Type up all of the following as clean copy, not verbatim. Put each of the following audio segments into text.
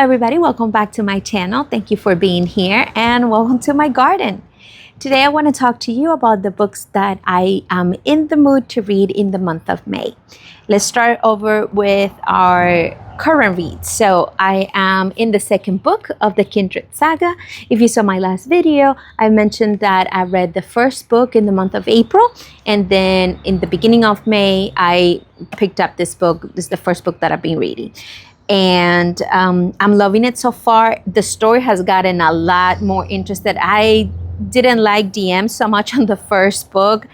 everybody, welcome back to my channel. Thank you for being here and welcome to my garden. Today I want to talk to you about the books that I am in the mood to read in the month of May. Let's start over with our current reads. So I am in the second book of the Kindred Saga. If you saw my last video, I mentioned that I read the first book in the month of April, and then in the beginning of May I picked up this book. This is the first book that I've been reading. And I'm loving it so far. The story has gotten a lot more interested. I didn't like DM so much on the first book.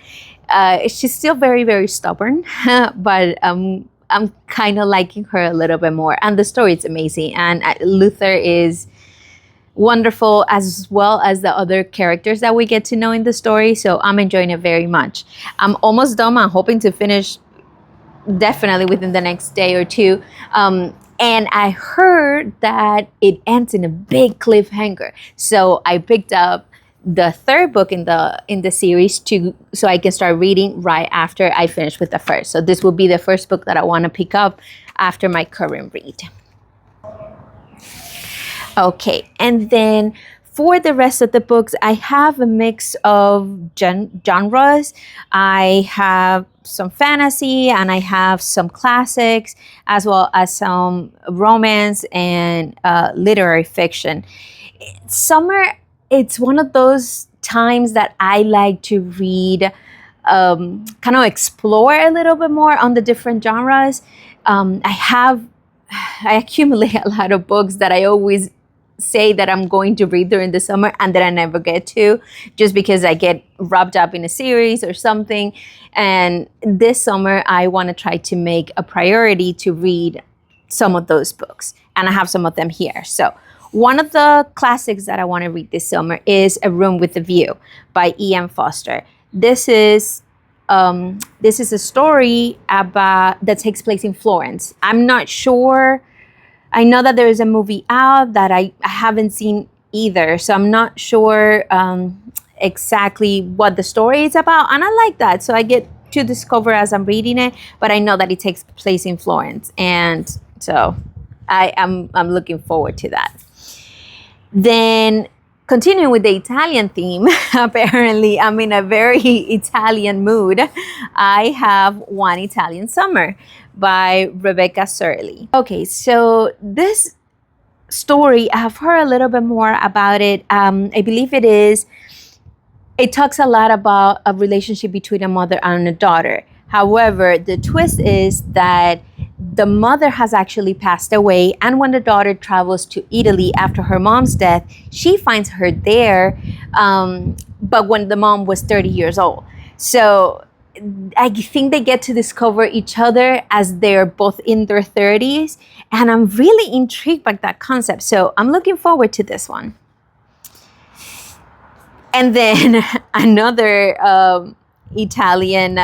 She's still very, very stubborn, but I'm kind of liking her a little bit more. And the story is amazing. And Luther is wonderful, as well as the other characters that we get to know in the story. So I'm enjoying it very much. I'm almost done. I'm hoping to finish definitely within the next day or two. And I heard that it ends in a big cliffhanger. So I picked up the third book in the series so I can start reading right after I finish with the first. So this will be the first book that I want to pick up after my current read. Okay, and then for the rest of the books, I have a mix of genres. I have some fantasy and I have some classics, as well as some romance and literary fiction. Summer, it's one of those times that I like to read, kind of explore a little bit more on the different genres. I accumulate a lot of books that I always say that I'm going to read during the summer and that I never get to, just because I get wrapped up in a series or something. And this summer I want to try to make a priority to read some of those books, and I have some of them here. So one of the classics that I want to read this summer is A Room with a View by E.M. Foster. This is a story that takes place in Florence. I'm not sure. I know that there is a movie out that I haven't seen either, so I'm not sure exactly what the story is about, and I like that. So I get to discover as I'm reading it, but I know that it takes place in Florence, and so I'm looking forward to that. Then continuing with the Italian theme, apparently I'm in a very Italian mood. I have One Italian Summer by Rebecca Surley. Okay, so this story, I've heard a little bit more about it. I believe it talks a lot about a relationship between a mother and a daughter. However, the twist is that the mother has actually passed away, and when the daughter travels to Italy after her mom's death, she finds her there, but when the mom was 30 years old. So I think they get to discover each other as they're both in their 30s, and I'm really intrigued by that concept. So I'm looking forward to this one. And then another Italian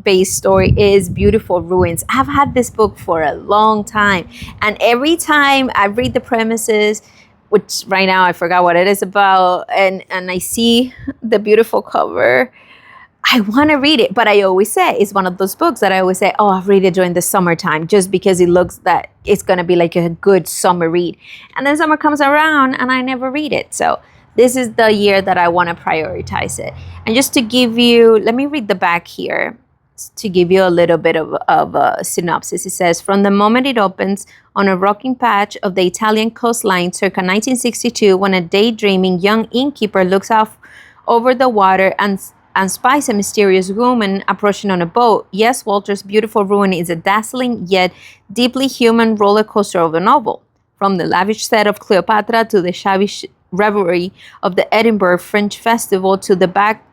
based story is Beautiful Ruins. I've had this book for a long time, and every time I read the premises, which right now I forgot what it is about, and I see the beautiful cover, I want to read it. But I always say it's one of those books that I always say, oh, I'll read it during the summertime, just because it looks that it's going to be like a good summer read. And then summer comes around and I never read it. So this is the year that I want to prioritize it. And just to give you, let me read the back here to give you a little bit of a synopsis. It says, from the moment it opens on a rocking patch of the Italian coastline circa 1962, when a daydreaming young innkeeper looks out over the water and spies a mysterious woman approaching on a boat. Yes, Walter's Beautiful Ruin is a dazzling yet deeply human roller coaster of a novel. From the lavish set of Cleopatra to the shabby revelry of the Edinburgh Fringe Festival to the back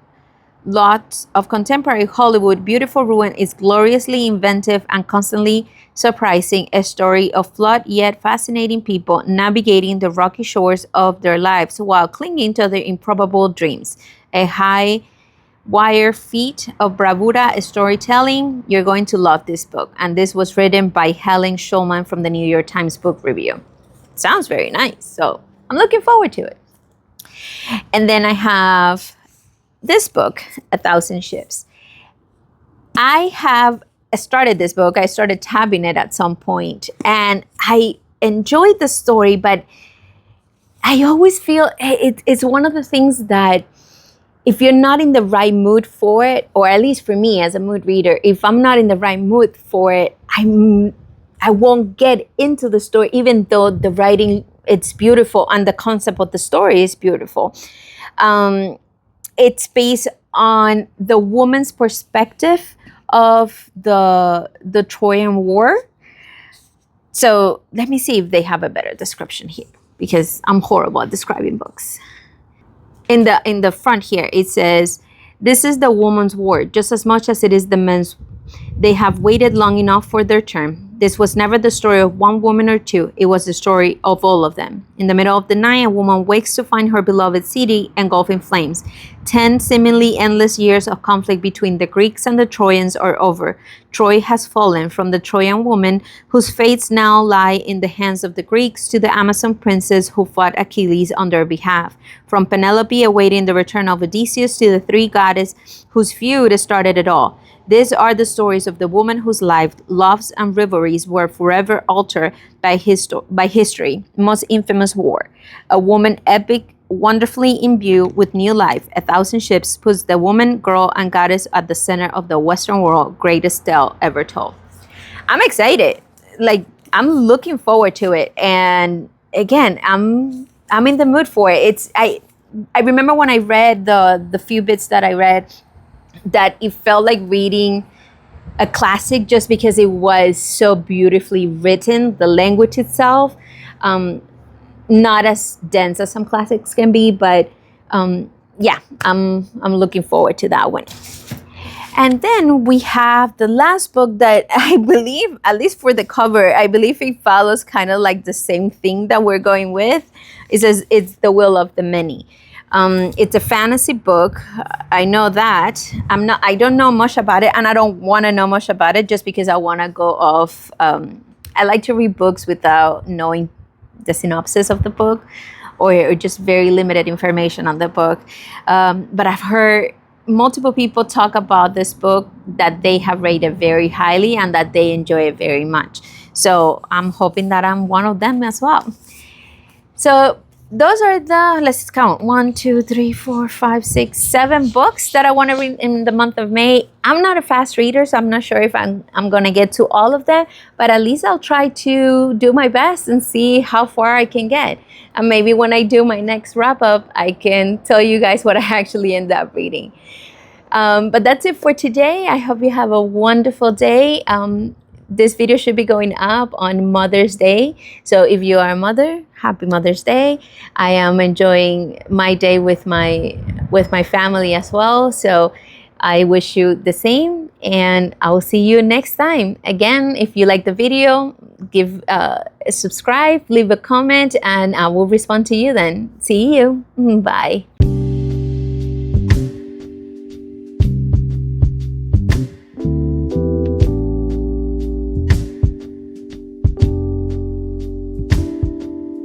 lot of contemporary Hollywood, Beautiful Ruin is gloriously inventive and constantly surprising, a story of flawed yet fascinating people navigating the rocky shores of their lives while clinging to their improbable dreams. A high wire feat of bravura storytelling. You're going to love this book. And this was written by Helen Schulman from the New York Times Book Review. Sounds very nice, so I'm looking forward to it. And then I have this book, A Thousand Ships. I have started this book. I started tabbing it at some point, and I enjoyed the story, but I always feel it's one of the things that if you're not in the right mood for it, or at least for me as a mood reader, if I'm not in the right mood for it, I won't get into the story, even though the writing, it's beautiful and the concept of the story is beautiful. It's based on the woman's perspective of the Trojan War. So let me see if they have a better description here, because I'm horrible at describing books. In the front here, it says, "This is the woman's war just as much as it is the men's. They have waited long enough for their turn. This was never the story of one woman or two. It was the story of all of them. In the middle of the night, a woman wakes to find her beloved city engulfed in flames. 10 seemingly endless years of conflict between the Greeks and the Trojans are over. Troy has fallen, from the Trojan woman, whose fates now lie in the hands of the Greeks, to the Amazon princess who fought Achilles on their behalf. From Penelope awaiting the return of Odysseus to the three goddesses whose feud started it all. These are the stories of the woman whose life, loves, and rivalries were forever altered by history, most infamous war. A woman epic, wonderfully imbued with new life. 1,000 ships puts the woman, girl, and goddess at the center of the Western world greatest tale ever told." I'm excited. Like, I'm looking forward to it. And again, I'm in the mood for it. I remember when I read the few bits that I read, that it felt like reading a classic just because it was so beautifully written, the language itself, not as dense as some classics can be, but yeah, I'm looking forward to that one. And then we have the last book that I believe, at least for the cover, I believe it follows kind of like the same thing that we're going with. It says it's The Will of the Many. It's a fantasy book. I know that. I don't know much about it, and I don't want to know much about it just because I want to go off. I like to read books without knowing the synopsis of the book, or just very limited information on the book. But I've heard multiple people talk about this book that they have rated very highly and that they enjoy it very much. So I'm hoping that I'm one of them as well. So those are the, let's count, 1, 2, 3, 4, 5, 6, 7 books that I want to read in the month of May. I'm not a fast reader, so I'm not sure if I'm going to get to all of them, but at least I'll try to do my best and see how far I can get. And maybe when I do my next wrap up, I can tell you guys what I actually end up reading. But that's it for today. I hope you have a wonderful day. This video should be going up on Mother's Day. So if you are a mother, happy Mother's Day. I am enjoying my day with my family as well. So I wish you the same, and I will see you next time. Again, if you like the video, give subscribe, leave a comment, and I will respond to you then. See you. Bye.